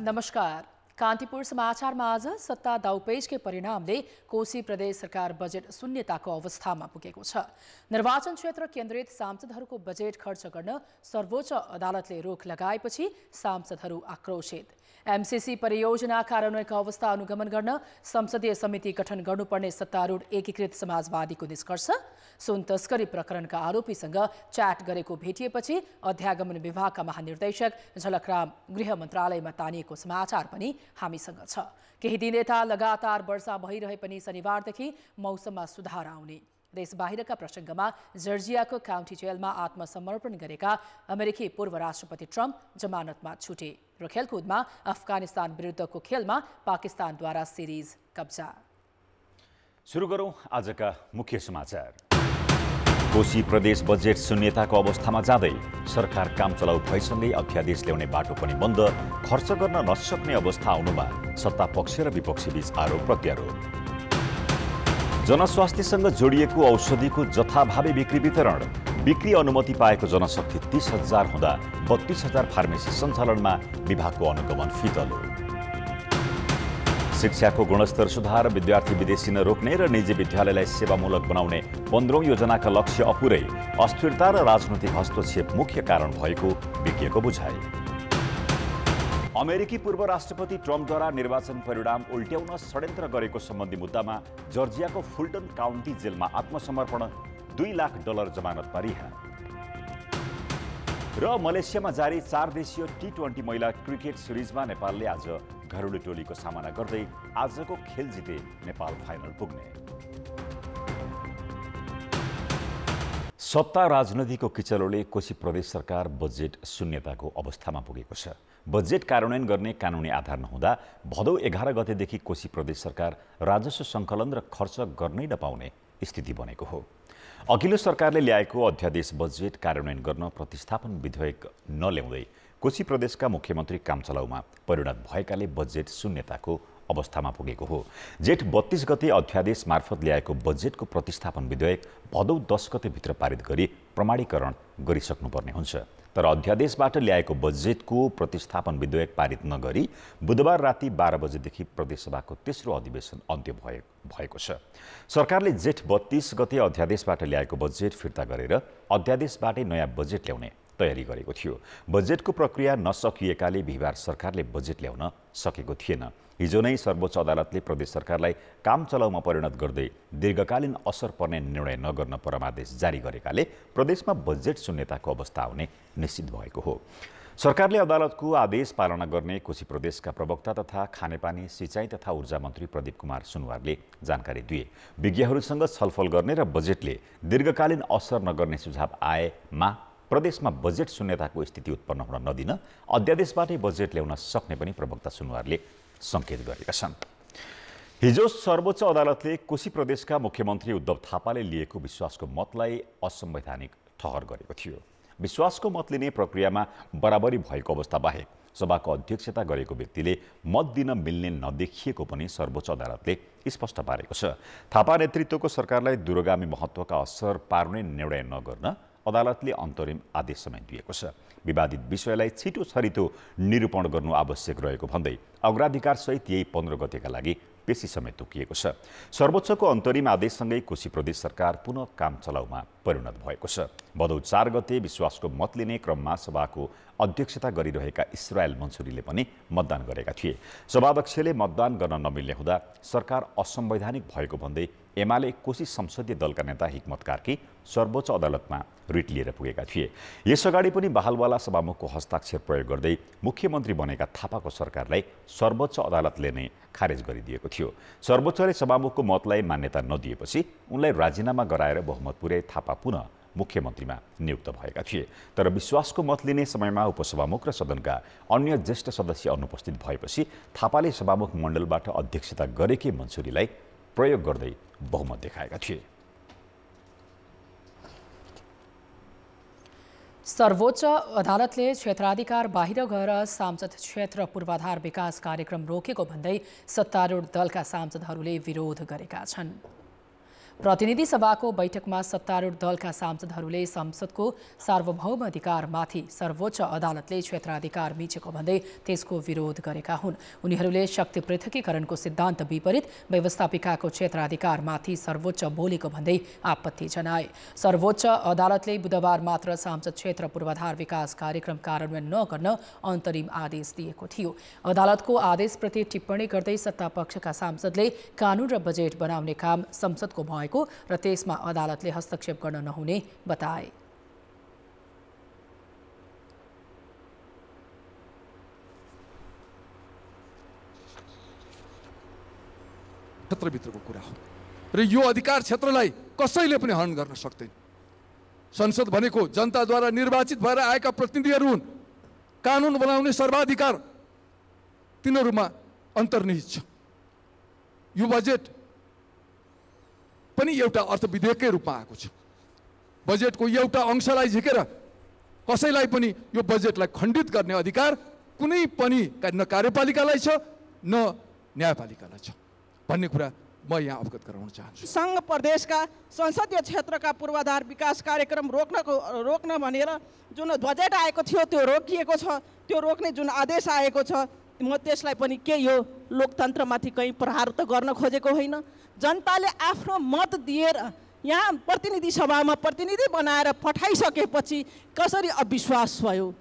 नमस्कार। कान्तिपुर समाचारमा आज सत्ता दाउपेचकै परिणामले कोशी प्रदेश सरकार बजेट शून्यताको अवस्थामा पुगेको छ। निर्वाचन क्षेत्र केन्द्रित सांसदहरूको बजेट खर्च गर्न सर्वोच्च अदालतले रोक लगाएपछि सांसदहरू आक्रोशित। एमसीसी परियोजना कार्यान्वयनको अवस्था अनुगमन गर्न संसदीय समिति गठन गर्नुपर्ने सत्तारूढ एकीकृत समाजवादीको निष्कर्ष। सुन तस्करी प्रकरणका आरोपीसँग च्याट गरेको भेटिएपछि अध्यागमन विभागका महानिर्देशक झलकराम गृह मन्त्रालयमा तानिएको समाचार पनि हामीसँग छ। केही दिन यता लगातार वर्षा भइरहे पनि शनिबारदेखि मौसममा सुधार आउने। देश बाहिरका प्रसङ्गमा जर्जियाको काउन्टी जेलमा आत्मसमर्पण गरेका अमेरिकी पूर्व राष्ट्रपति ट्रम्प जमानतमा छुटे र खेलकुदमा अफगानिस्तान विरुद्धको खेलमा पाकिस्तानद्वारा सिरिज कब्जा। सुरु गरौं आजका मुख्य समाचार। कोशी प्रदेश बजेट शून्यताको अवस्थामा जाँदै सरकार काम चलाउ भएसँगै अध्यादेश ल्याउने बाटो पनि बन्द, खर्च गर्न नसक्ने अवस्था आउनुमा सत्ता पक्ष र विपक्षी बीच आरोप प्रत्यारोप। जनस्वास्थ्यसँग जोडिएको औषधिको जथाभावी बिक्री वितरण, बिक्री अनुमति पाएको जनशक्ति 30,000 हुँदा 32,000 फार्मेसी सञ्चालनमा विभागको अनुगमन फितलो। शिक्षाको गुणस्तर सुधार, विद्यार्थी विदेशी नरोक्ने र निजी विद्यालयलाई सेवामूलक बनाउने 15औं योजनाका लक्ष्य अपुरै, अस्थिरता र राजनैतिक हस्तक्षेप मुख्य कारण भएको विज्ञको बुझाइ। अमेरिकी पूर्व राष्ट्रपति ट्रम्पद्वारा निर्वाचन परिणाम उल्ट्याउन षड्यन्त्र गरेको सम्बन्धी मुद्दामा जर्जियाको फुल्टन काउन्टी जेलमा आत्मसमर्पण, $2 लाख जमानतमा रिहा। र मलेसियामा जारी 4 देशीय T20 महिला क्रिकेट सिरिजमा नेपालले आज घरेलु टोलीको सामना गर्दै आजको खेल जिते नेपाल फाइनल पुग्ने। सत्ता राजनीतिको किचलोले कोशी प्रदेश सरकार बजेट शून्यताको अवस्थामा पुगेको छ। बजेट कार्यान्वयन गर्ने कानुनी आधार नहुँदा भदौ 11 गतेदेखि कोशी प्रदेश सरकार राजस्व सङ्कलन र खर्च गर्नै नपाउने स्थिति बनेको हो। अघिल्लो सरकारले ल्याएको अध्यादेश बजेट कार्यान्वयन गर्न प्रतिस्थापन विधेयक नल्याउँदै कोशी प्रदेशका मुख्यमन्त्री कामचलाउमा परिणत भएकाले बजेट शून्यताको अवस्थामा पुगेको हो। जेठ 32 गते अध्यादेश मार्फत ल्याएको बजेटको प्रतिस्थापन विधेयक भदौ 10 गतेभित्र पारित गरी प्रमाणीकरण गरिसक्नुपर्ने हुन्छ। तर अध्यादेशबाट ल्याएको बजेटको प्रतिस्थापन विधेयक पारित नगरी बुधबार राति 12 बजेदेखि प्रदेशसभाको तेस्रो अधिवेशन अन्त्य भएको छ। सरकारले जेठ 32 गते अध्यादेशबाट ल्याएको बजेट फिर्ता गरेर अध्यादेशबाटै नयाँ बजेट ल्याउने तयारी गरेको थियो। बजेटको प्रक्रिया नसकिएकाले बिहिबार सरकारले बजेट ल्याउन सकेको थिएन। हिजो नै सर्वोच्च अदालतले प्रदेश सरकारलाई काम चलाउमा परिणत गर्दै दीर्घकालीन असर पर्ने निर्णय नगर्न परमादेश जारी गरेकाले प्रदेशमा बजेट शून्यताको अवस्था आउने निश्चित भएको हो। सरकारले अदालतको आदेश पालना गर्ने कोशी प्रदेशका प्रवक्ता तथा खानेपानी, सिँचाइ तथा ऊर्जा मन्त्री प्रदीप कुमार सुनवारले जानकारी दिए। विज्ञहरूसँग छलफल गर्ने र बजेटले दीर्घकालीन असर नगर्ने सुझाव आएमा प्रदेशमा बजेट शून्यताको स्थिति उत्पन्न हुन नदिन अध्यादेशबाटै बजेट ल्याउन सक्ने पनि प्रवक्ता सुनवारले सङ्केत गरेका छन्। हिजो सर्वोच्च अदालतले कोशी प्रदेशका मुख्यमन्त्री उद्धव थापाले लिएको विश्वासको मतलाई असंवैधानिक ठहर गरेको थियो। विश्वासको मत लिने प्रक्रियामा बराबरी भएको अवस्था बाहेक सभाको अध्यक्षता गरेको व्यक्तिले मत दिन मिल्ने नदेखिएको पनि सर्वोच्च अदालतले स्पष्ट पारेको छ। थापा नेतृत्वको सरकारलाई दूरगामी महत्त्वका असर पार्ने निर्णय नगर्न अदालतले अन्तरिम आदेश समेत दिएको छ। विवादित विषयलाई छिटो छरितो निरूपण गर्नु आवश्यक रहेको भन्दै अग्राधिकारसहित यही 15 गतेका लागि पेशी समेत तोकिएको छ। सर्वोच्चको अन्तरिम आदेशसँगै कोशी प्रदेश सरकार पुनः काम चलाउमा परिणत भएको छ। भदौ 4 गते विश्वासको मत लिने क्रममा सभाको अध्यक्षता गरिरहेका इस्रायल मन्सुरीले पनि मतदान गरेका थिए। सभाध्यक्षले मतदान गर्न नमिल्ने हुँदा सरकार असंवैधानिक भएको भन्दै एमाले कोशी संसदीय दलका नेता हिक्मत कार्की सर्वोच्च अदालतमा रिट लिएर पुगेका थिए। यसअगाडि पनि बहालवाला सभामुखको हस्ताक्षर प्रयोग गर्दै मुख्यमन्त्री बनेका थापाको सरकारलाई सर्वोच्च अदालतले नै खारेज गरिदिएको थियो। सर्वोच्चले सभामुखको मतलाई मान्यता नदिएपछि उनलाई राजीनामा गराएर बहुमत पुर्याई थापा पुनः मुख्यमन्त्रीमा नियुक्त भएका थिए। तर विश्वासको मत लिने समयमा उपसभामुख र सदनका अन्य ज्येष्ठ सदस्य अनुपस्थित भएपछि थापाले सभामुख मण्डलबाट अध्यक्षता गरेकै मन्सुरीलाई प्रयोग गर्दै बहुमत देखाएका थिए। सर्वोच्च अदालतले क्षेत्राधिकार बाहिर गएर सांसद क्षेत्र पूर्वाधार विकास कार्यक्रम रोकेको भन्दै सत्तारूढ दलका सांसदहरूले विरोध गरेका छन्। प्रतिनिधि सभाको बैठकमा सत्तारूढ दलका सांसदहरूले संसदको सार्वभौम अधिकारमाथि सर्वोच्च अदालतले क्षेत्राधिकार मिचेको भन्दै त्यसको विरोध गरेका हुन्। उनीहरूले शक्ति पृथकीकरणको सिद्धान्त विपरीत व्यवस्थापिकाको क्षेत्राधिकारमाथि सर्वोच्च बोलेको भन्दै आपत्ति जनाए। सर्वोच्च अदालतले बुधबार मात्र सांसद क्षेत्र पूर्वाधार विकास कार्यक्रम कार्यान्वयन नगर्न अन्तरिम आदेश दिएको थियो। अदालतको आदेशप्रति टिप्पणी गर्दै सत्तापक्षका सांसदले कानून र बजेट बनाउने काम संसदको भएको र त्यसमा अदालतले हस्तक्षेप गर्न नहुने बताए। क्षेत्रभित्रको कुरा हो र यो अधिकार क्षेत्रलाई कसैले पनि हनन गर्न सक्दैन। संसद भनेको जनताद्वारा निर्वाचित भएर आएका प्रतिनिधिहरू हुन्। कानुन बनाउने सर्वाधिकार तिनीहरूमा अन्तर्निहित छ। यो बजेट पनि एउटा अर्थविधेयककै रूपमा आएको छ। बजेटको एउटा अंशलाई झिकेर कसैलाई पनि यो बजेटलाई खण्डित गर्ने अधिकार कुनै पनि न कार्यपालिकालाई छ न न्यायपालिकालाई छ भन्ने कुरा म यहाँ अवगत गराउन चाहन्छु। संघ प्रदेशका संसदीय क्षेत्रका पूर्वाधार विकास कार्यक्रम रोक्न भनेर जुन बजेट आएको थियो त्यो रोकिएको छ। त्यो रोक्ने जुन आदेश आएको छ म त्यसलाई पनि के यो लोकतन्त्रमाथि कहीँ प्रहार त गर्न खोजेको होइन। जनताले आफ्नो मत दिएर यहाँ प्रतिनिधि सभामा प्रतिनिधि बनाएर पठाइसकेपछि कसरी अविश्वास भयो।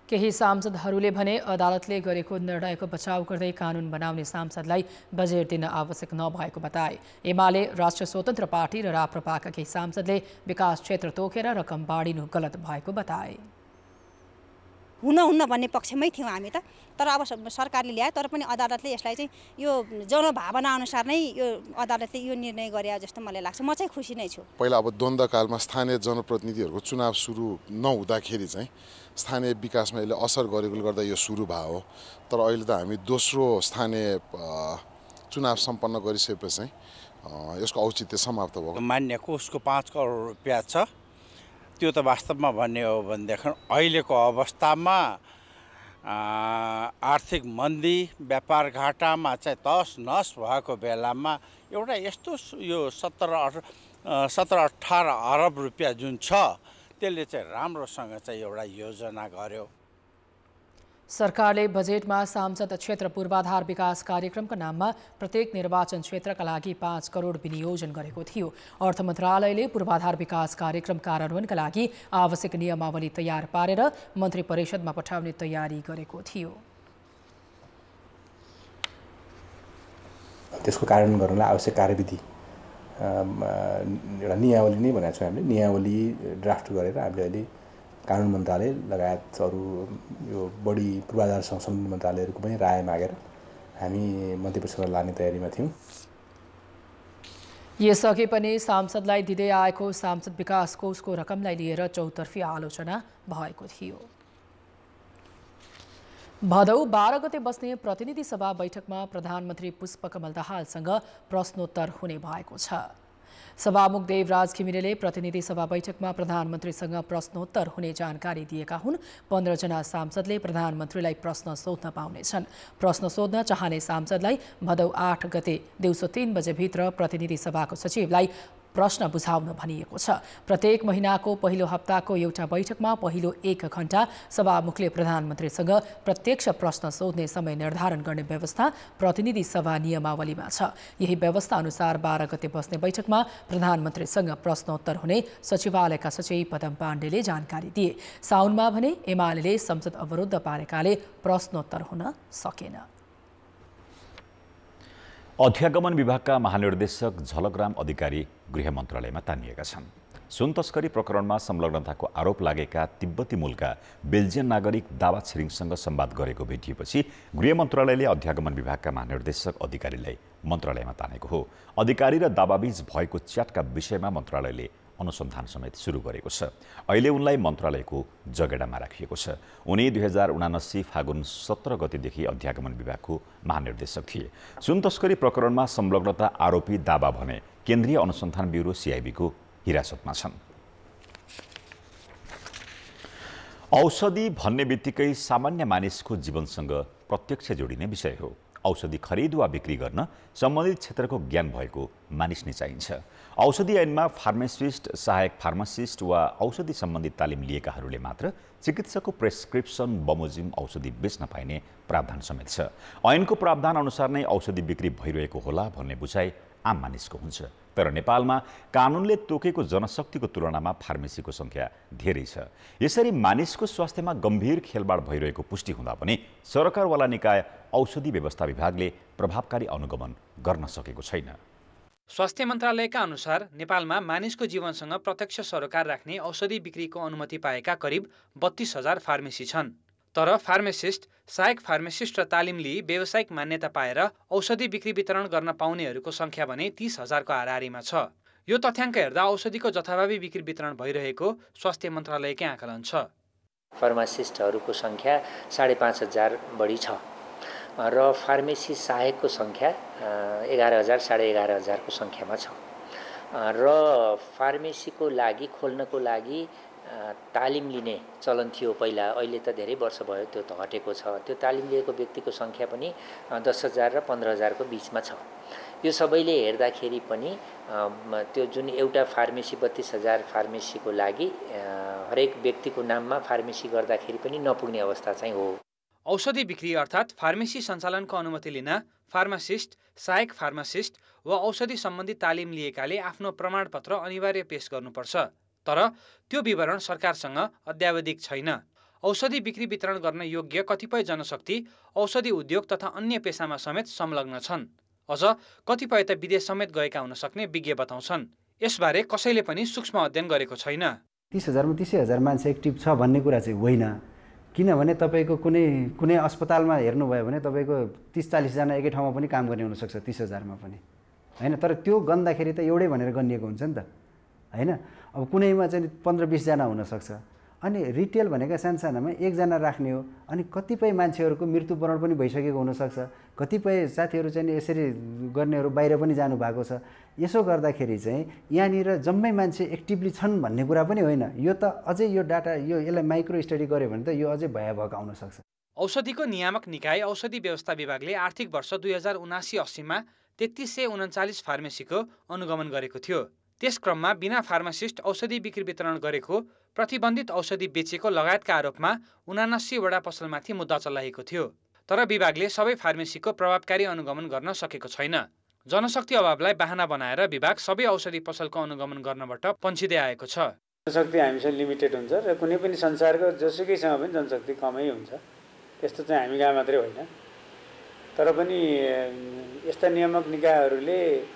केही सांसदहरूले भने अदालतले गरेको निर्णयको बचाउ गर्दै कानून बनाउने सांसदलाई बजेट दिन आवश्यक नभएको बताए। एमाले, राष्ट्रिय स्वतन्त्र पार्टी र राप्रपाका केही सांसदले विकास क्षेत्र तोकेर रकम बाँडिनु गलत भएको बताए। हुन्न भन्ने पक्षमै थियौँ हामी त, तर अब सरकारले ल्यायो तर पनि अदालतले यसलाई चाहिँ यो जनभावना अनुसार नै यो अदालतले यो निर्णय गरे जस्तो मलाई लाग्छ। म चाहिँ खुसी नै छु। पहिला अब द्वन्द्वकालमा स्थानीय जनप्रतिनिधिहरूको चुनाव सुरु नहुँदाखेरि चाहिँ स्थानीय विकासमा यसले असर गरेकोले गर्दा यो सुरु भयो। तर अहिले त हामी दोस्रो स्थानीय चुनाव सम्पन्न गरिसकेपछि चाहिँ यसको औचित्य समाप्त भयो। मान्यको उसको 5 करोड रुपियाँ छ। त्यो त वास्तवमा भन्ने हो भनेदेखि अहिलेको अवस्थामा आर्थिक मन्दी, व्यापार घाटामा चाहिँ तस नस भएको बेलामा एउटा यस्तो यो 17-18 अरब रुपियाँ जुन छ त्यसले चाहिँ राम्रोसँग चाहिँ एउटा योजना गर्यो। सरकारले बजेटमा सांसद क्षेत्र पूर्वाधार विकास कार्यक्रमका नाममा प्रत्येक निर्वाचन क्षेत्रका लागि 5 करोड विनियोजन गरेको थियो। अर्थ मन्त्रालयले पूर्वाधार विकास कार्यक्रम कार्यान्वयनका लागि आवश्यक नियमावली तयार पारेर मन्त्री परिषदमा पठाउने तयारी गरेको थियो। त्यसको कार्यान्वयन गर्नलाई आवश्यक कार्यविधि एउटा नियमावली नै भनेको छौँ हामीले। नियमावली ड्राफ्ट गरेर हामीले अहिले कानुन मन्त्रालय लगायत अरू यो बढी पूर्वाधारसँग सम्बन्धित मन्त्रालयहरूको पनि राय मागेर हामी मन्त्री परिषदमा लाने तयारीमा थियौँ। यसअघि पनि सांसदलाई दिँदै आएको सांसद विकास कोषको रकमलाई लिएर चौतर्फी आलोचना भएको थियो। भदौ 12 गते बस्ने प्रतिनिधि सभा बैठकमा प्रधानमन्त्री पुष्पकमल दाहालसँग प्रश्नोत्तर हुने भएको छ। सभामुख देवराज घिमिरेले प्रतिनिधि सभा बैठकमा प्रधानमन्त्रीसँग प्रश्नोत्तर हुने जानकारी दिएका हुन्। 15 जना सांसदले प्रधानमन्त्रीलाई प्रश्न सोध्न पाउनेछन्। प्रश्न सोध्न चाहने सांसदलाई भदौ 8 गते दिउँसो 3 बजेभित्र प्रतिनिधि सभाको सचिवलाई प्रश्न बुझाउन भनिएको छ। प्रत्येक महिनाको पहिलो हप्ताको एउटा बैठकमा पहिलो 1 घण्टा सभामुखले प्रधानमन्त्रीसँग प्रत्यक्ष प्रश्न सोध्ने समय निर्धारण गर्ने व्यवस्था प्रतिनिधि सभा नियमावलीमा छ। यही व्यवस्था अनुसार 12 गते बस्ने बैठकमा प्रधानमन्त्रीसँग प्रश्नोत्तर हुने सचिवालयका सचिव पदम पाण्डेले जानकारी दिए। साउनमा भने एमाले संसद अवरुद्ध पारेकाले प्रश्नोत्तर हुन सकेन। अध्यागमन विभागका महानिर्देशक झलकराम अधिकारी गृह मन्त्रालयमा तानिएका छन्। सुन तस्करी प्रकरणमा संलग्नताको आरोप लागेका तिब्बती मूलका बेल्जियन नागरिक दावा छिरिङसँग संवाद गरेको भेटिएपछि गृह मन्त्रालयले अध्यागमन विभागका महानिर्देशक अधिकारीलाई मन्त्रालयमा तानेको हो। अधिकारी र दावाबीच भएको च्याटका विषयमा मन्त्रालयले अनुसन्धान समेत सुरु गरेको छ। अहिले उनलाई मन्त्रालयको जगेडामा राखिएको छ। उनी 2079 फागुन 17 गतेदेखि अध्यागमन विभागको महानिर्देशक थिए। सुन तस्करी प्रकरणमा संलग्नता आरोपी दावा भने केन्द्रीय अनुसन्धान ब्युरो CIB को हिरासतमा छन्। औषधि भन्ने बित्तिकै सामान्य मानिसको जीवनसँग प्रत्यक्ष जोडिने विषय हो। औषधि खरिद वा बिक्री गर्न सम्बन्धित क्षेत्रको ज्ञान भएको मानिस नै चाहिन्छ। औषधि ऐनमा फार्मासिस्ट, सहायक फार्मासिस्ट वा औषधि सम्बन्धित तालिम लिएकाहरूले मात्र चिकित्सकको प्रेस्क्रिप्सन बमोजिम औषधि बेच्न पाइने प्रावधान समेत छ। ऐनको प्रावधान अनुसार नै औषधि बिक्री भइरहेको होला भन्ने बुझाइ आम मानिसको हुन्छ। तर नेपालमा कानुनले तोकेको जनशक्तिको तुलनामा फार्मेसीको संख्या धेरै छ। यसरी मानिसको स्वास्थ्यमा गम्भीर खेलबाड भइरहेको पुष्टि हुँदा पनि सरकारवाला निकाय औषधि व्यवस्था विभागले प्रभावकारी अनुगमन गर्न सकेको छैन। स्वास्थ्य मन्त्रालयका अनुसार नेपालमा मानिसको जीवनसँग प्रत्यक्ष सरोकार राख्ने औषधि बिक्रीको अनुमति पाएका करिब 32,000 फार्मेसी छन्। तर फार्मासिस्ट, सहायक फार्मासिस्ट र तालिम लिई व्यावसायिक मान्यता पाएर औषधि बिक्री वितरण गर्न पाउनेहरूको संख्या भने 30,000 को हाराहारीमा छ। यो तथ्याङ्क हेर्दा औषधिको जथाभावी बिक्री वितरण भइरहेको स्वास्थ्य मन्त्रालयकै आकलन छ। फार्मासिस्टहरूको संख्या 5,500 बढी छ र फार्मेसी सहायकको संख्या 11,000 11,500 को संख्यामा छ र फार्मेसीको लागि खोल्नको लागि तालिम लिने चलन थियो पहिला। अहिले त धेरै वर्ष भयो त्यो त हटेको छ। त्यो तालिम लिएको व्यक्तिको संख्या पनि 10,000 र 15,000 को बीचमा छ। यो सबैले हेर्दाखेरि पनि त्यो जुन एउटा फार्मेसी 32,000 फार्मेसीको लागि हरेक व्यक्तिको नाममा फार्मेसी गर्दाखेरि पनि नपुग्ने अवस्था चाहिँ हो। औषधि बिक्री अर्थात् फार्मेसी सञ्चालनको अनुमति लिन फार्मासिस्ट, सहायक फार्मासिस्ट वा औषधि सम्बन्धी तालिम लिएकाले आफ्नो प्रमाणपत्र अनिवार्य पेश गर्नुपर्छ। तर त्यो विवरण सरकारसँग अद्यावधिक छैन। औषधि बिक्री वितरण गर्न योग्य कतिपय जनशक्ति औषधि उद्योग तथा अन्य पेसामा समेत संलग्न छन्। अझ कतिपय त विदेश समेत गएका हुन सक्ने विज्ञ बताउँछन्। यसबारे कसैले पनि सूक्ष्म अध्ययन गरेको छैन। 30,000 मा 30,000 मान्छे एक्टिभ छ भन्ने कुरा चाहिँ होइन। किनभने तपाईँको कुनै अस्पतालमा हेर्नुभयो भने तपाईँको 30-40 जना एकै ठाउँमा पनि काम गर्ने हुनसक्छ 30,000 मा पनि, होइन? तर त्यो गन्दाखेरि त एउटै भनेर गनिएको हुन्छ नि त, होइन? अब कुनैमा चाहिँ 15-20 जना हुनसक्छ। अनि रिटेल भनेका सानसानामा 1 जना राख्ने हो। अनि कतिपय मान्छेहरूको मृत्युवरण पनि भइसकेको हुनसक्छ। कतिपय साथीहरू चाहिँ यसरी गर्नेहरू बाहिर पनि जानुभएको छ। यसो गर्दाखेरि चाहिँ यहाँनिर जम्मै मान्छे एक्टिभली छन् भन्ने कुरा पनि होइन। यो त अझै यो डाटा यसलाई माइक्रो स्टडी गऱ्यो भने त यो अझै भयावह आउन सक्छ। औषधिको नियामक निकाय औषधि व्यवस्था विभागले आर्थिक वर्ष 2079-80 मा 3339 फार्मेसीको अनुगमन गरेको थियो। त्यस क्रममा बिना फार्मासिस्ट औषधि बिक्री वितरण गरेको, प्रतिबन्धित औषधि बेचेको लगायतका आरोपमा 79 वटा पसलमाथि मुद्दा चलाएको थियो। तर विभागले सबै फार्मेसीको प्रभावकारी अनुगमन गर्न सकेको छैन। जनशक्ति अभावलाई बहाना बनाएर विभाग सबै औषधि पसलको अनुगमन गर्नबाट पन्छिँदै आएको छ। जनशक्ति हामीसँग लिमिटेड हुन्छ र कुनै पनि संसारको जोसुकैसँग पनि जनशक्ति कमै हुन्छ। त्यस्तो चाहिँ हामी कहाँ मात्रै होइन। तर पनि यस्ता नियामक निकायहरूले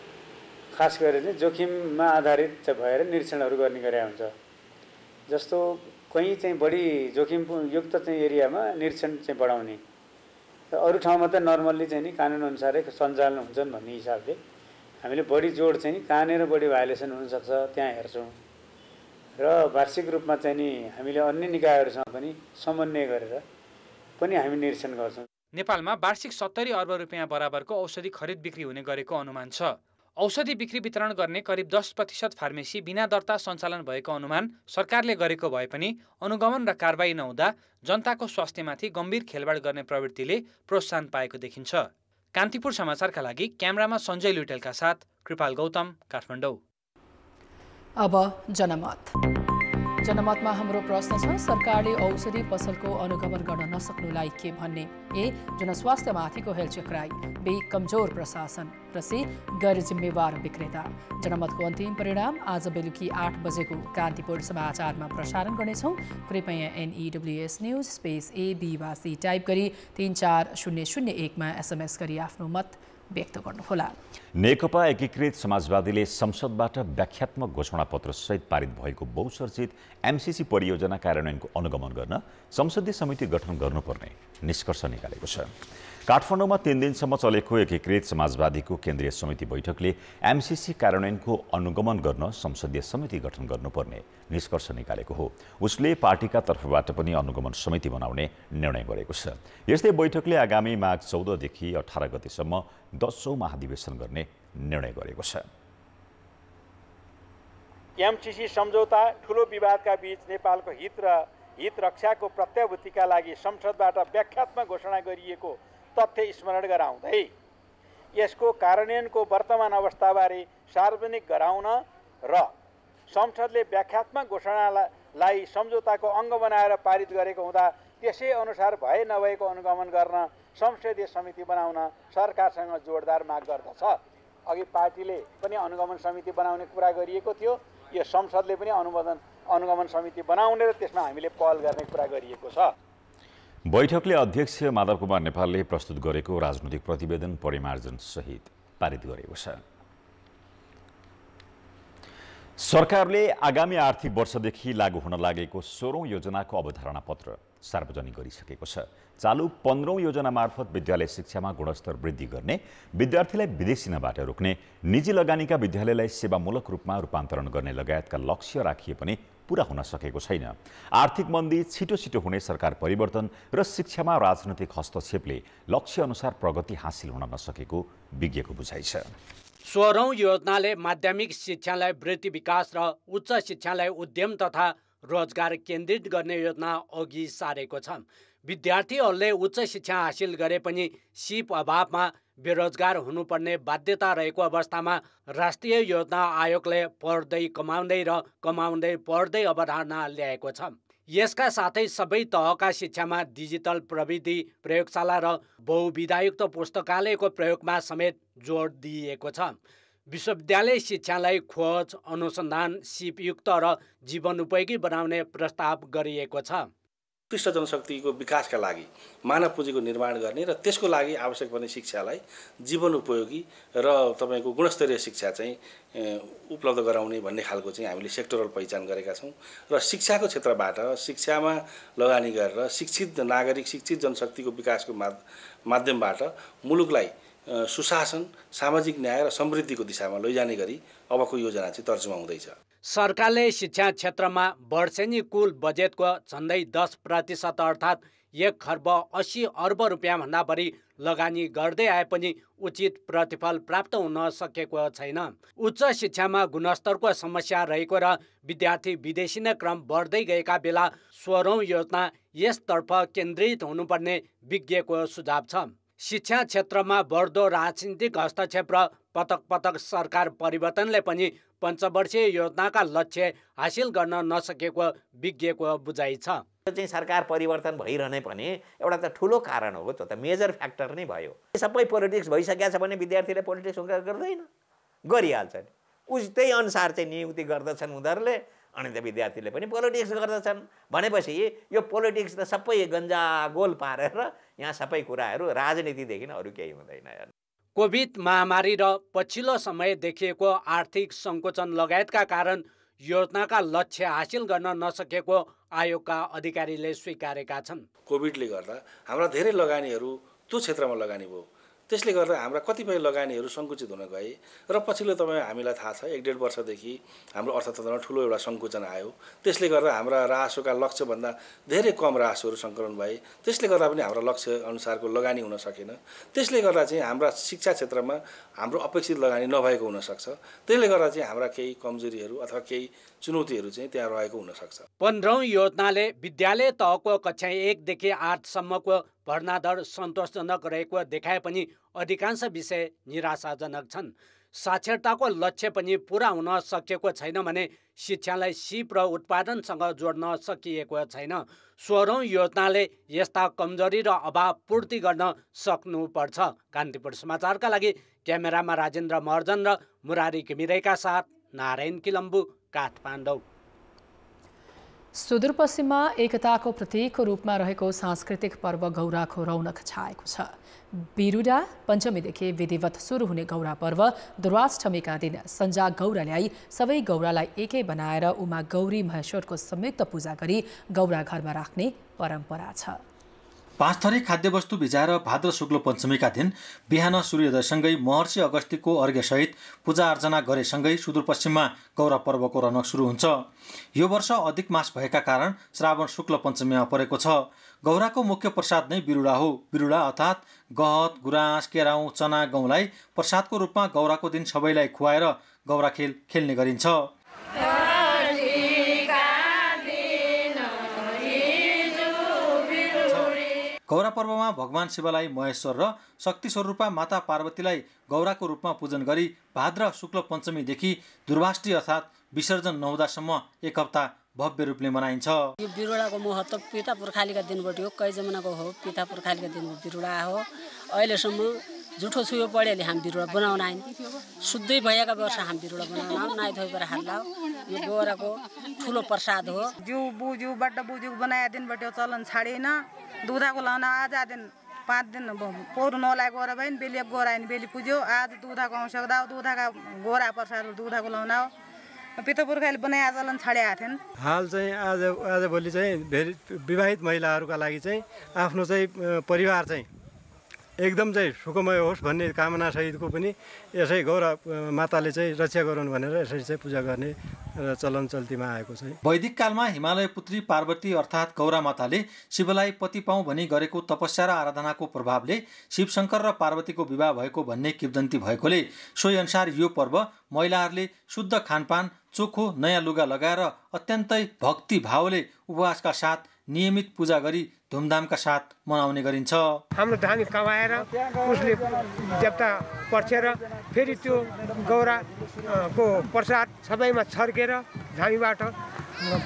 खास गरेर चाहिँ जोखिममा आधारित भएर निरीक्षणहरू गर्ने गरेका हुन्छ। जस्तो कहीँ चाहिँ बढी जोखिमयुक्त चाहिँ एरियामा निरीक्षण चाहिँ बढाउने, र अरू ठाउँमा त नर्मल्ली चाहिँ नि कानुनअनुसारै सञ्चालन हुन्छन् भन्ने हिसाबले हामीले बढी जोड चाहिँ कहाँनिर बढी भायोलेसन हुनसक्छ त्यहाँ हेर्छौँ। र वार्षिक रूपमा चाहिँ नि हामीले अन्य निकायहरूसँग पनि समन्वय गरेर पनि हामी निरीक्षण गर्छौँ। नेपालमा वार्षिक 70 अर्ब रुपियाँ बराबरको औषधि खरिद बिक्री हुने गरेको अनुमान छ। औषधि बिक्री वितरण गर्ने करिब 10% फार्मेसी बिना दर्ता सञ्चालन भएको अनुमान सरकारले गरेको भए पनि अनुगमन र कारबाही नहुँदा जनताको स्वास्थ्यमाथि गम्भीर खेलवाड गर्ने प्रवृत्तिले प्रोत्साहन पाएको देखिन्छ। कान्तिपुर समाचारका लागि क्यामेरामा सञ्जय लुटेलका साथ कृपाल गौतम, काठमाडौँ। अब जनमतमा हाम्रो प्रश्न छ, सरकारले औषधि पसलको अनुगमन गर्न नसक्नुलाई के भन्ने? ए, जनस्वास्थ्यमाथिको हेलचक्राई, बी, कमजोर प्रशासन, र सी, गैर जिम्मेवार विक्रेता। जनमतको अन्तिम परिणाम आज बेलुकी 8 बजेको कान्तिपुर समाचारमा प्रसारण गर्नेछौँ। कृपया NEWS न्युज स्पेस AB वा C टाइप गरी 34001 मा SMS गरी आफ्नो मत व्यक्त गर्नुहोला। नेकपा एकीकृत समाजवादीले संसदबाट व्याख्यात्मक घोषणापत्र सहित पारित भएको बहुचर्चित MCC परियोजना कार्यान्वयनको अनुगमन गर्न संसदीय समिति गठन गर्नुपर्ने निष्कर्ष निकालेको छ। काठमाडौँमा 3 दिनसम्म चलेको एकीकृत समाजवादीको केन्द्रीय समिति बैठकले MCC कार्यान्वयनको अनुगमन गर्न संसदीय समिति गठन गर्नुपर्ने निष्कर्ष निकालेको हो। उसले पार्टीका तर्फबाट पनि अनुगमन समिति बनाउने निर्णय गरेको छ। यस्तै बैठकले आगामी माघ 14 देखि 18 गतेसम्म 10औं महाधिवेशन गर्ने निर्णय गरेको छ। MCC सम्झौता ठूलो विवादका बीच नेपालको हित र हित रक्षाको प्रत्याभूतिका लागि संसदबाट व्याख्यात्मक घोषणा गरिएको तथ्य स्मरण गराउँदै यसको कार्यान्वयनको वर्तमान अवस्थाबारे सार्वजनिक गराउन र संसदले व्याख्यात्मक घोषणालाई सम्झौताको अङ्ग बनाएर पारित गरेको हुँदा त्यसै अनुसार भए नभएको अनुगमन गर्न संसदीय समिति बनाउन सरकारसँग जोडदार माग गर्दछ। अघि पार्टीले पनि अनुगमन समिति बनाउने कुरा गरिएको थियो, यो संसदले पनि अनुगमन समिति बनाउने र त्यसमा हामीले पहल गर्ने कुरा गरिएको छ। बैठकले अध्यक्ष माधव कुमार नेपालले प्रस्तुत गरेको राजनैतिक प्रतिवेदन परिमार्जन सहित पारित गरेको छ। सरकारले आगामी आर्थिक वर्षदेखि लागू हुन लागेको 16औं योजनाको अवधारणा पत्र सार्वजनिक गरिसकेको छ। चालू 15औं योजना मार्फत विद्यालय शिक्षामा गुणस्तर वृद्धि गर्ने, विद्यार्थीलाई विदेशिनबाट रोक्ने, निजी लगानीका विद्यालयलाई सेवामूलक रूपमा रूपान्तरण गर्ने लगायतका लक्ष्य राखिए पनि पूरा हुन सकेको छैन। आर्थिक मन्दी, छिटो हुने सरकार परिवर्तन र शिक्षामा राजनैतिक हस्तक्षेपले लक्ष्य अनुसार प्रगति हासिल हुन नसकेको विज्ञको बुझाइ छ। 16औं योजनाले माध्यमिक शिक्षालाई वृत्ति विकास र उच्च शिक्षालाई उद्यम तथा रोजगार केन्द्रित गर्ने योजना अघि सारेको छ। विद्यार्थीहरूले उच्च शिक्षा हासिल गरे पनि सिप अभावमा बेरोजगार हुनुपर्ने बाध्यता रहेको अवस्थामा राष्ट्रिय योजना आयोगले पढ्दै कमाउँदै र कमाउँदै पढ्दै अवधारणा ल्याएको छ। यसका साथै सबै तहका शिक्षामा डिजिटल प्रविधि प्रयोगशाला र बहुविधायुक्त पुस्तकालयको प्रयोगमा समेत जोड दिइएको छ। विश्वविद्यालय शिक्षालाई खोज, अनुसन्धान, सिपयुक्त र जीवनोपयोगी बनाउने प्रस्ताव गरिएको छ। उत्कृष्ट जनशक्तिको विकासका लागि मानव पुँजीको निर्माण गर्ने र त्यसको लागि आवश्यक पर्ने शिक्षालाई जीवनोपयोगी र तपाईँको गुणस्तरीय शिक्षा चाहिँ उपलब्ध गराउने भन्ने खालको चाहिँ हामीले सेक्टरल पहिचान गरेका छौँ र शिक्षाको क्षेत्रबाट शिक्षामा लगानी गरेर शिक्षित नागरिक, शिक्षित जनशक्तिको विकासको माध्यमबाट मुलुकलाई सुशासन, सामाजिक न्याय र समृद्धिको दिशामा लैजाने गरी अबको योजना चाहिँ तर्जुमा हुँदैछ। सरकारले शिक्षा क्षेत्रमा वर्षेनी कुल बजेटको झन्डै 10% अर्थात् 1 खर्ब 80 अर्ब रुपियाँभन्दा बढी लगानी गर्दै आए पनि उचित प्रतिफल प्राप्त हुन सकेको छैन। उच्च शिक्षामा गुणस्तरको समस्या रहेको र विद्यार्थी विदेशिने क्रम बढ्दै गएका बेला 16औं योजना यसतर्फ केन्द्रित हुनुपर्ने विज्ञको सुझाव छ। शिक्षा क्षेत्रमा बढ्दो राजनीतिक हस्तक्षेप र पटक सरकार परिवर्तनले पनि पञ्चवर्षीय योजनाका लक्ष्य हासिल गर्न नसकेको विज्ञको बुझाइ छ। चाहिँ सरकार परिवर्तन भइरहने पनि एउटा त ठुलो कारण हो, त्यो त मेजर फ्याक्टर नै भयो। सबै पोलिटिक्स भइसकेको छ भने विद्यार्थीले पोलिटिक्स गर्दैन, गरिहाल्छ नि। उस्तै अनुसार चाहिँ नियुक्ति गर्दछन् उनीहरूले, अनि त विद्यार्थीले पनि पोलिटिक्स गर्दछन् भनेपछि यो पोलिटिक्स त सबै गन्जागोल पारेर यहाँ सबै कुराहरू राजनीतिदेखि अरू केही हुँदैन। कोभिड महामारी र पछिल्लो समय देखिएको आर्थिक सङ्कुचन लगायतका कारण योजनाका लक्ष्य हासिल गर्न नसकेको आयोगका अधिकारीले स्वीकारेका छन्। कोभिडले गर्दा हाम्रा धेरै लगानीहरू त्यो क्षेत्रमा लगानी भयो, त्यसले गर्दा हाम्रा कतिपय लगानीहरू सङ्कुचित हुन गए र पछिल्लो हामीलाई थाहा छ 1-1.5 वर्षदेखि हाम्रो अर्थतन्त्रमा ठुलो एउटा सङ्कुचन आयो। त्यसले गर्दा हाम्रा राजस्वका लक्ष्यभन्दा धेरै कम राजस्वहरू सङ्कलन भए, त्यसले गर्दा पनि हाम्रो लक्ष्य अनुसारको लगानी हुन सकेन। त्यसले गर्दा चाहिँ हाम्रा शिक्षा क्षेत्रमा हाम्रो अपेक्षित लगानी नभएको हुनसक्छ। त्यसले गर्दा चाहिँ हाम्रा केही कमजोरीहरू अथवा केही चुनौतीहरू चाहिँ त्यहाँ रहेको हुनसक्छ। 15औं योजनाले विद्यालय तहको कक्षा 1 देखि 8 सम्मको भर्ना दर सन्तोषजनक रहेको देखाए पनि अधिकांश विषय निराशाजनक छन्। साक्षरताको लक्ष्य पनि पूरा हुन सकेको छैन भने शिक्षालाई सिप र उत्पादनसँग जोड्न सकिएको छैन। 16औं योजनाले यस्ता कमजोरी र अभाव पूर्ति गर्न सक्नुपर्छ। कान्तिपुर समाचारका लागि क्यामेरामा राजेन्द्र महर्जन र मुरारी घिमिरेका साथ नारायण किलम्बु, काठमाडौँ। सुदूरपश्चिममा एकताको प्रतीकको रूपमा रहेको सांस्कृतिक पर्व गौराको रौनक छाएको छ। बिरुडा पञ्चमीदेखि विधिवत सुरु हुने गौरा पर्व दुर्वाष्टमीका दिन सन्जा गौरा ल्याई सबै गौरालाई एकै बनाएर उमा गौरी महेश्वरको संयुक्त पूजा गरी गौरा घरमा राख्ने परम्परा छ। 5 थरी खाद्यवस्तु भिजाएर भाद्र शुक्ल पञ्चमीका दिन बिहान सूर्योदयसँगै महर्षि अगस्त्यको अर्घ्यसहित पूजा अर्चना गरेसँगै सुदूरपश्चिममा गौरा पर्वको रौनक सुरु हुन्छ। यो वर्ष अधिक मास भएका कारण श्रावण शुक्ल पञ्चमीमा परेको छ। गौराको मुख्य प्रसाद नै बिरुडा हो। बिरुडा अर्थात् गहत, गुराँस, केराउ, चना, गहुँलाई प्रसादको रूपमा गौराको दिन सबैलाई खुवाएर गौरा खेल खेल्ने गरिन्छ। गौरा पर्वमा भगवान शिवलाई महेश्वर र शक्ति स्वरूपा माता पार्वतीलाई गौराको रूपमा पूजन गरी भाद्र शुक्ल पञ्चमीदेखि दुर्वाष्टी अर्थात् विसर्जन नहुँदासम्म एक हप्ता भव्य रूपले मनाइन्छ। यो बिरुवाको महत्त्व पिता पुर्खालीका दिनबाट हो, कै जमानाको हो, पिता पुर्खालीका दिनको बिरुवा हो। अहिलेसम्म जुठो छुयो पढेले हामी बिरुवा बनाउन आइन, शुद्धै भएका वर्ष हामी बिरुवा बनाउन नाइ धोइपर हाल्ला। यो गौराको ठुलो प्रसाद हो। जिउ बुजु बड्ड बुजु बनाए दिनबाट चलन छाडेन। दुधाको लाउन आज दिन 5 दिन पोरु नलाय गोरा भइन बेलिया गोरा नि बेली पुज्यो। आज दुधाको औषधा दुधाका गोरा प्रसाद दुधाको लाउन पिता पुर्खाले बनाए चलन छाडेका थिएन। हाल चाहिँ आज भोलि चाहिँ धेरै विवाहित महिलाहरूका लागि चाहिँ आफ्नो चाहिँ परिवार चाहिँ एकदम चाहिँ सुखमय होस् भन्ने कामना सहितको पनि यसै गौरा माताले चाहिँ रक्षा गरून् भनेर यसरी चाहिँ पूजा गर्ने चलन चल्तीमा आएको छ। वैदिक कालमा हिमालय पुत्री पार्वती अर्थात् गौरा माताले शिवलाई पति पाऊँ भनी गरेको तपस्या र आराधनाको प्रभावले शिवशंकर र पार्वतीको विवाह भएको भन्ने किंवदन्ती भएकोले सोही अनुसार यो पर्व महिलाहरूले शुद्ध खानपान, चोखो नयाँ लुगा लगाएर अत्यन्तै भक्ति भावले उपवासका साथ नियमित पूजा गरी धुमधामका साथ मनाउने गरिन्छ। हाम्रो धामी कमाएर उसले देवता पर्छेर फेरि त्यो गौराको प्रसाद सबैमा छर्केर धामीबाट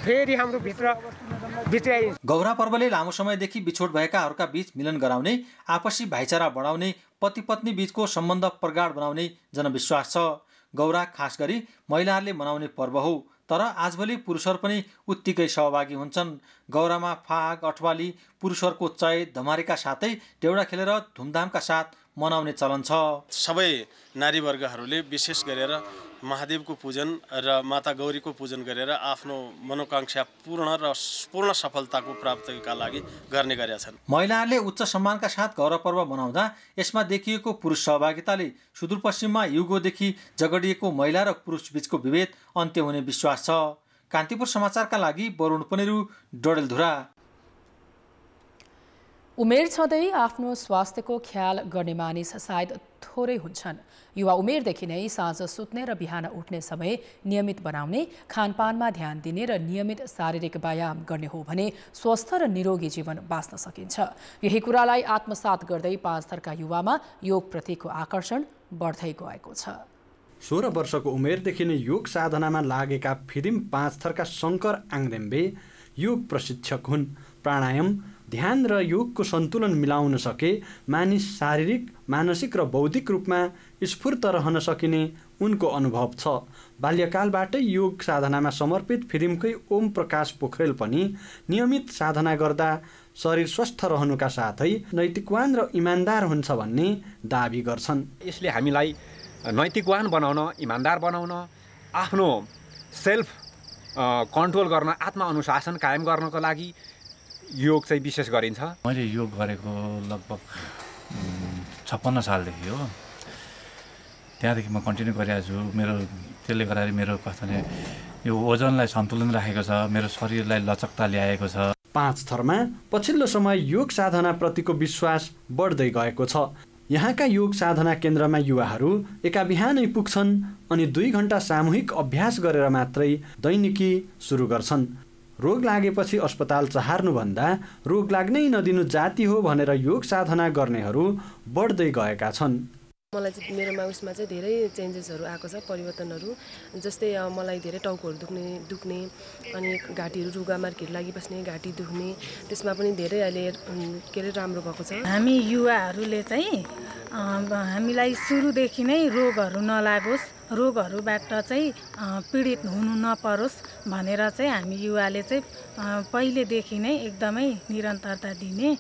फेरि हाम्रो भित्र गौरा पर्वले लामो समयदेखि बिछोड भएकाहरूका बीच मिलन गराउने, आपसी भाइचारा बढाउने, पति पत्नी बीचको सम्बन्ध प्रगाढ बनाउने जनविश्वास छ। गौरा खास गरी महिलाहरूले मनाउने पर्व हो, तर आजभोलि पुरुषहरू पनि उत्तिकै सहभागी हुन्छन्। गौरामा फाग, अठवाली, पुरुषहरूको चय, धमारीका साथै देउडा खेलेर धुमधामका साथ मनाउने चलन छ। सबै नारीवर्गहरूले विशेष गरेर महादेवको पूजन र माता गौरीको पूजन गरेर आफ्नो मनोकांक्षा पूर्ण सफलताको प्राप्तिका लागि गर्ने गरेका छन्। महिलाहरूले उच्च सम्मानका साथ गौरा पर्व मनाउँदा यसमा देखिएको पुरुष सहभागिताले सुदूरपश्चिममा युगौँदेखि जगडिएको महिला र पुरुष बीचको विभेद अन्त्य हुने विश्वास छ। कान्तिपुर समाचारका लागि वरुण पनेरू, डडेलधुरा। उमेर छँदै आफ्नो स्वास्थ्यको ख्याल गर्ने मानिस सायद थोरै हुन्छन्। युवा उमेरदेखि नै साँझ सुत्ने र बिहान उठ्ने समय नियमित बनाउने, खानपानमा ध्यान दिने र नियमित शारीरिक व्यायाम गर्ने हो भने स्वस्थ र निरोगी जीवन बाँच्न सकिन्छ। यही कुरालाई आत्मसात गर्दै 5 थरका युवामा योगप्रतिको आकर्षण बढ्दै गएको छ। 16 वर्षको उमेरदेखि नै योग साधनामा लागेका फिदिम 5 थरका शङ्कर आङदेम्बे योग प्रशिक्षक हुन्। प्राणायाम, ध्यान र योगको सन्तुलन मिलाउन सके मानिस शारीरिक, मानसिक र बौद्धिक रूपमा स्फूर्त रहन सकिने उनको अनुभव छ। बाल्यकालबाटै योग साधनामा समर्पित फिदिमकै ओम प्रकाश पोखरेल पनि नियमित साधना गर्दा शरीर स्वस्थ रहनुका साथै नैतिकवान र इमान्दार हुन्छ भन्ने दाबी गर्छन्। यसले हामीलाई नैतिकवान बनाउन, इमान्दार बनाउन, आफ्नो सेल्फ कन्ट्रोल गर्न, आत्मअनुशासन कायम गर्नको लागि योग चाहिँ विशेष गरिन्छ। मैले योग गरेको लगभग 56 सालदेखि हो। त्यहाँदेखि म कन्टिन्यू गरिरहेको छु। त्यसले गर्दाखेरि मेरो कस्तो यो ओजनलाई सन्तुलन राखेको छ, मेरो शरीरलाई लचकता ल्याएको छ। 5 थरमा पछिल्लो समय योग साधना प्रतिको विश्वास बढ्दै गएको छ। यहाँका योग साधना केन्द्रमा युवाहरू एका बिहानै पुग्छन् अनि 2 घण्टा सामूहिक अभ्यास गरेर मात्रै दैनिकी सुरु गर्छन्। रोग लागेपछि अस्पताल चहार्नुभन्दा रोग लाग्नै नदिनु जाति हो भनेर योग साधना गर्नेहरू बढ्दै गएका छन्। मलाई चाहिँ मेरोमा उसमा चाहिँ धेरै चेन्जेसहरू आएको छ, परिवर्तनहरू। जस्तै मलाई धेरै टाउकोहरू दुख्ने अनि घाँटीहरू रुगा मार्कीहरू लागिबस्ने, घाँटी दुख्ने, त्यसमा पनि धेरै अहिले के अरे राम्रो भएको छ। हामी युवाहरूले चाहिँ हामीलाई सुरुदेखि नै रोगहरू नलागोस्, रोगहरूबाट चाहिँ पीडित हुनु नपरोस् भनेर चाहिँ हामी युवाले चाहिँ पहिलेदेखि नै एकदमै निरन्तरता दिने।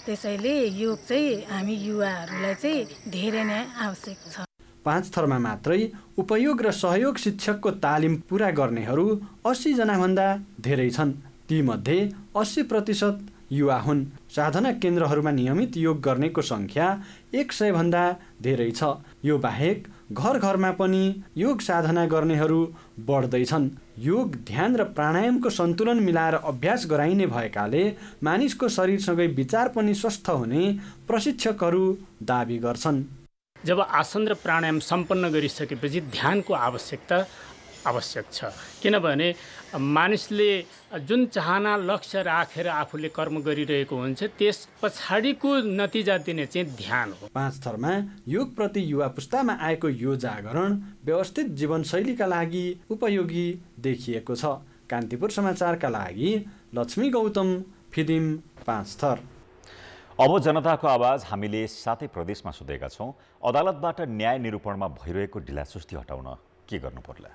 त्यसैले योग चाहिँ हामी युवाहरूलाई चाहिँ धेरै नै आवश्यक छ। 5 थरमा मात्रै उपयोग र सहयोग शिक्षकको तालिम पुरा गर्नेहरू 80 जनाभन्दा धेरै छन्। तीमध्ये 80% युवा हुन्। साधना केन्द्रहरूमा नियमित योग गर्नेको सङ्ख्या 100 भन्दा धेरै छ। यो बाहेक घर घरमा पनि योग साधना गर्नेहरू बढ्दैछन्। योग, ध्यान र प्राणायामको सन्तुलन मिलाएर अभ्यास गराइने भएकाले मानिसको शरीरसँगै विचार पनि स्वस्थ हुने प्रशिक्षकहरू दाबी गर्छन्। जब आसन र प्राणायाम सम्पन्न गरिसकेपछि ध्यानको आवश्यकता आवश्यक छ। किनभने मानिसले जुन चाहना लक्ष्य राखेर आफूले कर्म गरिरहेको हुन्छ त्यस पछाडिको नतिजा दिने चाहिँ ध्यान हो। 5 थरमा योगप्रति युवा पुस्तामा आएको यो जागरण व्यवस्थित जीवनशैलीका लागि उपयोगी देखिएको छ। कान्तिपुर समाचारका लागि लक्ष्मी गौतम, फिदिम 5 थर। अब जनताको आवाज हामीले 7 प्रदेशमा सोधेका छौँ। अदालतबाट न्याय निरूपणमा भइरहेको ढिलासुस्ती हटाउन के गर्नु पर्ला?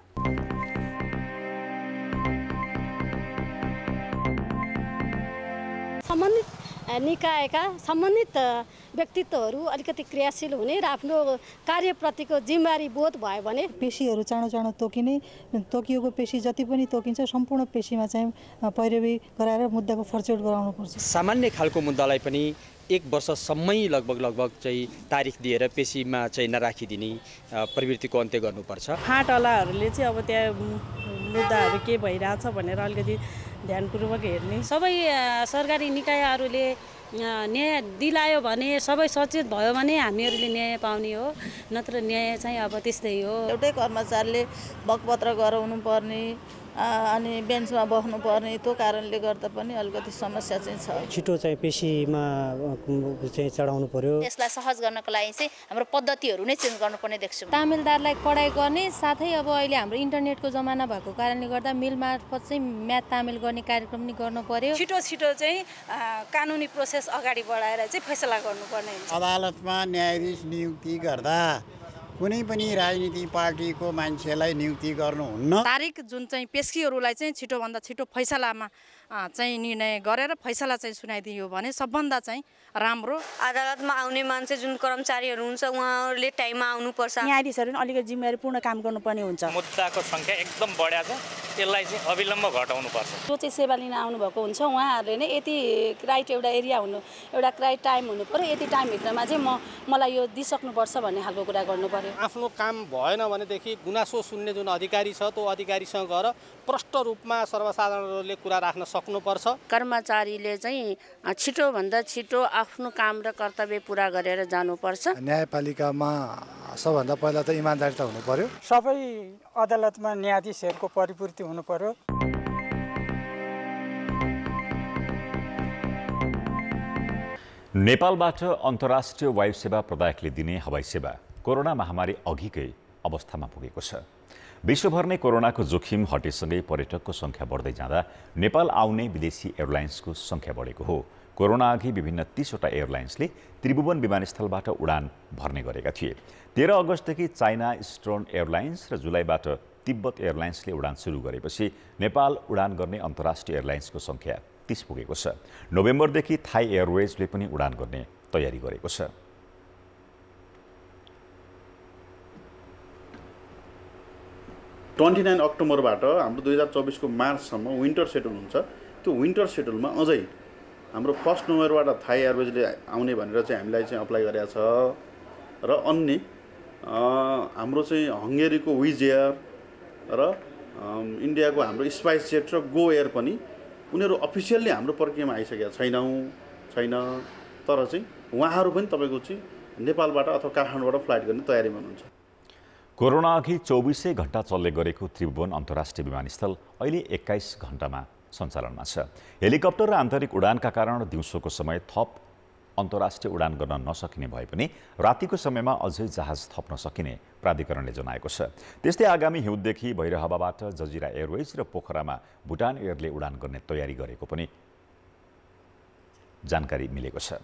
सम्बन्धित निकायका सम्बन्धित व्यक्तित्वहरू अलिकति क्रियाशील हुने र आफ्नो कार्यप्रतिको जिम्मेवारी बोध भयो भने पेशीहरू चाँडो चाँडो तोकिएको पेशी जति पनि तोकिन्छ सम्पूर्ण पेशीमा चाहिँ पैरवी गराएर मुद्दाको फर्चौट गराउनुपर्छ। सामान्य खालको मुद्दालाई पनि 1 वर्षसम्मै लगभग चाहिँ तारिख दिएर पेशीमा चाहिँ नराखिदिने प्रवृत्तिको अन्त्य गर्नुपर्छ। फाँटवालाहरूले चाहिँ अब त्यहाँ मुद्दाहरू के भइरहेछ भनेर अलिकति ध्यानपूर्वक हेर्ने। सबै सरकारी निकायहरूले न्याय दिलायो भने, सबै सचेत भयो भने हामीहरूले न्याय पाउने हो, नत्र न्याय चाहिँ अब त्यस्तै हो। एउटै कर्मचारीले बकपत्र गराउनु पर्ने अनि बेन्चमा बस्नु पर्ने, त्यो कारणले गर्दा पनि अलिकति समस्या चाहिँ छ। छिटो चाहिँ पेशीमा चाहिँ चढाउनु पर्यो। यसलाई सहज गर्नको लागि चाहिँ हाम्रो पद्धतिहरू नै चेन्ज गर्नुपर्ने देख्छु। तामिलदारलाई कडाइ गर्ने साथै अब अहिले हाम्रो इन्टरनेटको जमाना भएको कारणले गर्दा मेल मार्फत चाहिँ म्याथ तामिल गर्ने कार्यक्रम पनि गर्नु पर्यो। छिटो चाहिँ कानुनी प्रोसेस अगाडि बढाएर चाहिँ फैसला गर्नुपर्ने हुन्छ। अदालतमा न्यायाधीश नियुक्ति गर्दा कुनै पनि राजनीतिक पार्टीको मान्छेलाई नियुक्ति गर्नुहुन्न। तारिख जुन चाहिँ पेशीहरूलाई चाहिँ छिटोभन्दा छिटो फैसलामा चाहिँ निर्णय गरेर फैसला चाहिँ सुनाइदियो भने सबभन्दा चाहिँ राम्रो। अदालतमा आउने मान्छे जुन कर्मचारीहरू हुन्छ उहाँहरूले टाइममा आउनुपर्छ। न्यायाधीशहरू पनि अलिकति जिम्मेवारीपूर्ण काम गर्नुपर्ने हुन्छ। मुद्दाको सङ्ख्या एकदम बढ्या छ, त्यसलाई चाहिँ अविलम्ब घटाउनुपर्छ। जो चाहिँ सेवा लिन आउनुभएको हुन्छ उहाँहरूले नै यति राइट एउटा एरिया हुनु, एउटा क्राइट टाइम हुनु पर्यो, यति टाइमभित्रमा चाहिँ मलाई यो दिइसक्नुपर्छ भन्ने खालको कुरा गर्नु पर्यो। आफ्नो काम भएन भनेदेखि गुनासो सुन्ने जुन अधिकारी छ त्यो अधिकारीसँग गएर प्रष्ट रूपमा सर्वसाधारणहरूले कुरा राख्न सक्नुपर्छ। कर्मचारीले चाहिँ छिटोभन्दा छिटो आफ्नो काम र कर्तव्य पुरा गरेर जानुपर्छ। न्यायपालिकामा सबभन्दा पहिला त इमान्दारिता हुनु पर्यो। सबै अदालतमा न्यायाधीशहरूको परिपूर्ति हुनु पर्यो। नेपालबाट अन्तर्राष्ट्रिय वायु सेवा प्रदायकले दिने हवाई सेवा कोरोना महामारी अघिकै अवस्थामा पुगेको छ। विश्वभर नै कोरोनाको जोखिम हटेसँगै पर्यटकको सङ्ख्या बढ्दै जाँदा नेपाल आउने विदेशी एयरलाइन्सको सङ्ख्या बढेको हो। कोरोना अघि विभिन्न 30वटा एयरलाइन्सले त्रिभुवन विमानस्थलबाट उडान भर्ने गरेका थिए। 13 अगस्तदेखि चाइना इस्टर्न एयरलाइन्स र जुलाईबाट तिब्बत एयरलाइन्सले उडान सुरु गरेपछि नेपाल उडान गर्ने अन्तर्राष्ट्रिय एयरलाइन्सको सङ्ख्या 30 पुगेको छ। नोभेम्बरदेखि थाई एयरवेजले पनि उडान गर्ने तयारी गरेको छ। 29 अक्टोबरबाट हाम्रो 2024 को मार्चसम्म विन्टर सेड्युल हुन्छ। त्यो विन्टर सेड्युलमा अझै हाम्रो 1 नोभेम्बरबाट थाई एयरवेजले आउने भनेर चाहिँ हामीलाई चाहिँ अप्लाई गरेको छ र अन्य हाम्रो चाहिँ हङ्गेरीको विज एयर र इन्डियाको हाम्रो स्पाइस जेट र गो एयर पनि उनीहरू अफिसियल्ली हाम्रो प्रक्रियामा आइसकेका छैन, तर चाहिँ उहाँहरू पनि तपाईँको चाहिँ नेपालबाट अथवा काठमाडौँबाट फ्लाइट गर्ने तयारीमा हुनुहुन्छ। कोरोना अघि 24 घण्टा चल्ने गरेको त्रिभुवन अन्तर्राष्ट्रिय विमानस्थल अहिले 21 घण्टामा सञ्चालनमा छ। हेलिकप्टर र आन्तरिक उडानका कारण दिउँसोको समय थप अन्तर्राष्ट्रिय उडान गर्न नसकिने भए पनि रातिको समयमा अझै जहाज थप्न सकिने प्राधिकरणले जनाएको छ। त्यस्तै आगामी हिउँददेखि भैरहवाबाट जजिरा एयरवेज र पोखरामा भुटान एयरले उडान गर्ने तयारी गरेको पनि जानकारी मिलेको छ।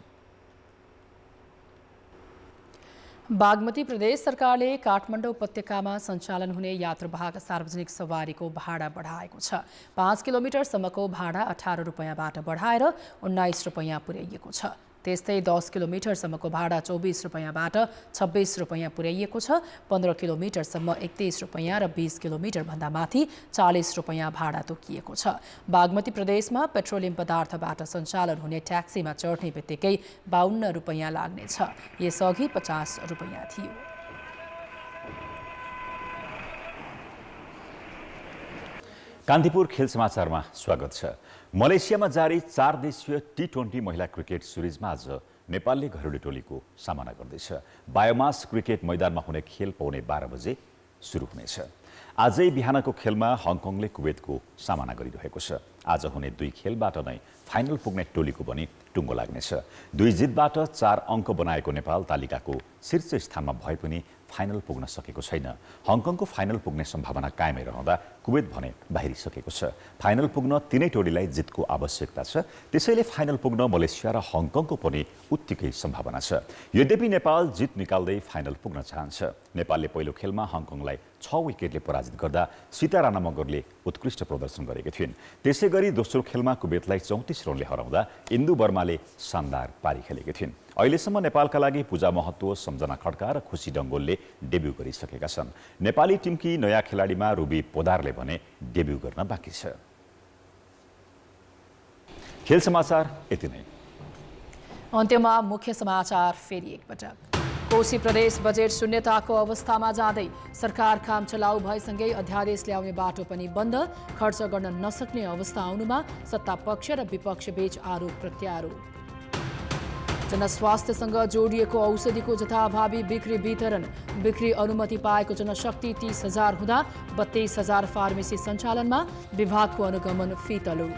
बागमती प्रदेश सरकारले काठमाडौँ उपत्यकामा सञ्चालन हुने यात्रुवाहक सार्वजनिक सवारीको भाडा बढाएको छ। 5 किलोमिटरसम्मको भाडा 18 रुपैयाँबाट बढाएर 19 रुपैयाँ पुर्याइएको छ। त्यस्तै 10 किलोमिटरसम्मको भाडा 24 रुपैयाँबाट 26 रुपैयाँ पुर्याइएको छ। 15 किलोमिटरसम्म 31 रुपैयाँ र 20 किलोमिटरभन्दा माथि 40 रुपैयाँ भाडा तोकिएको छ। बागमती प्रदेशमा पेट्रोलियम पदार्थबाट सञ्चालन हुने ट्याक्सीमा चढ्ने बित्तिकै 52 रुपैयाँ लाग्नेछ। यसअघि 50 रुपैयाँ थियो। कान्तिपुर खेल समाचारमा स्वागत छ। मलेसियामा जारी 4 देशीय T20 महिला क्रिकेट सिरिजमा आज नेपालले घरेलु टोलीको सामना गर्दैछ। बायोमास क्रिकेट मैदानमा हुने खेल पौने 12 बजे सुरु हुनेछ। आजै बिहानको खेलमा हङकङले कुवेतको सामना गरिरहेको छ। आज हुने 2 खेलबाट नै फाइनल पुग्ने टोलीको पनि टुङ्गो लाग्नेछ। 2 जितबाट 4 अङ्क बनाएको नेपाल तालिकाको शीर्ष स्थानमा भए पनि फाइनल पुग्न सकेको छैन। हङकङको फाइनल पुग्ने सम्भावना कायमै रहँदा कुवेत भने बाहिरिसकेको छ। फाइनल पुग्न तीनै टोलीलाई जितको आवश्यकता छ। त्यसैले फाइनल पुग्न मलेसिया र हङकङको पनि उत्तिकै सम्भावना छ। यद्यपि नेपाल जित निकाल्दै फाइनल पुग्न चाहन्छ। नेपालले पहिलो खेलमा हङकङलाई 6 विकेटले पराजित गर्दा सीता राणा मगरले उत्कृष्ट प्रदर्शन गरेकी थिइन्। त्यसैगरी दोस्रो खेलमा कुवेतलाई 34 रनले हराउँदा इन्दु वर्माले शानदार पारी खेलेकी थिइन्। अहिलेसम्म नेपालका लागि पूजा महत्व, सम्झना खड्का र खुसी डङ्गोलले डेब्यू गरिसकेका छन्। नेपाली टिमकी नयाँ खेलाडीमा रुबी पोदारले भने डेब्यू गर्न बाँकी छ। खेल समाचार यति नै। अन्त्यमा मुख्य समाचार फेरि एकपटक। कोशी प्रदेश बजेट शून्यताको अवस्थामा जाँदै सरकार काम चलाउ भएसँगै अध्यादेश ल्याउने बाटो पनि बन्द। खर्च गर्न नसक्ने अवस्था आउनुमा सत्ता पक्ष र विपक्ष बीच आरोप प्रत्यारोप। जनस्वास्थ्यसँग जोडिएको औषधिको जथाभावी बिक्री वितरण। बिक्री अनुमति पाएको जनशक्ति 30,000 हुँदा 32,000 फार्मेसी सञ्चालनमा। विभागको अनुगमन फितलो।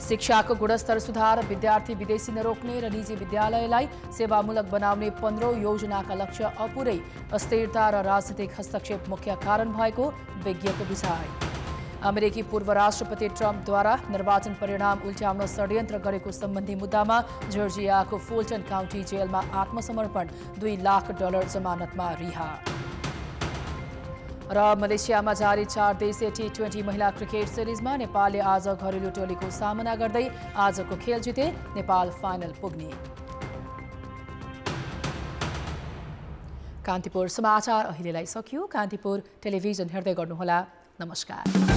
शिक्षाको गुणस्तर सुधार, विद्यार्थी विदेशी नरोक्ने र निजी विद्यालयलाई सेवामूलक बनाउने 15औं योजनाका लक्ष्य अपुरै। अस्थिरता र राजनीतिक हस्तक्षेप मुख्य कारण भएको विज्ञको विचार। अमेरिकी पूर्व राष्ट्रपति ट्रम्पद्वारा निर्वाचन परिणाम उल्ट्याउन षड्यन्त्र गरेको सम्बन्धी मुद्दामा जर्जियाको फुल्टन काउन्टी जेलमा आत्मसमर्पण। $2 लाख जमानतमा रिहा। र मलेसियामा जारी 4 देशीय T20 महिला क्रिकेट सिरिजमा नेपालले आज घरेलु टोलीको सामना गर्दै आजको खेल जिते नेपाल फाइनल पुग्ने। कान्तिपुर समाचार अहिलेलाई सकियो। कान्तिपुर टेलिभिजन हेर्दै गर्नुहोला। नमस्कार।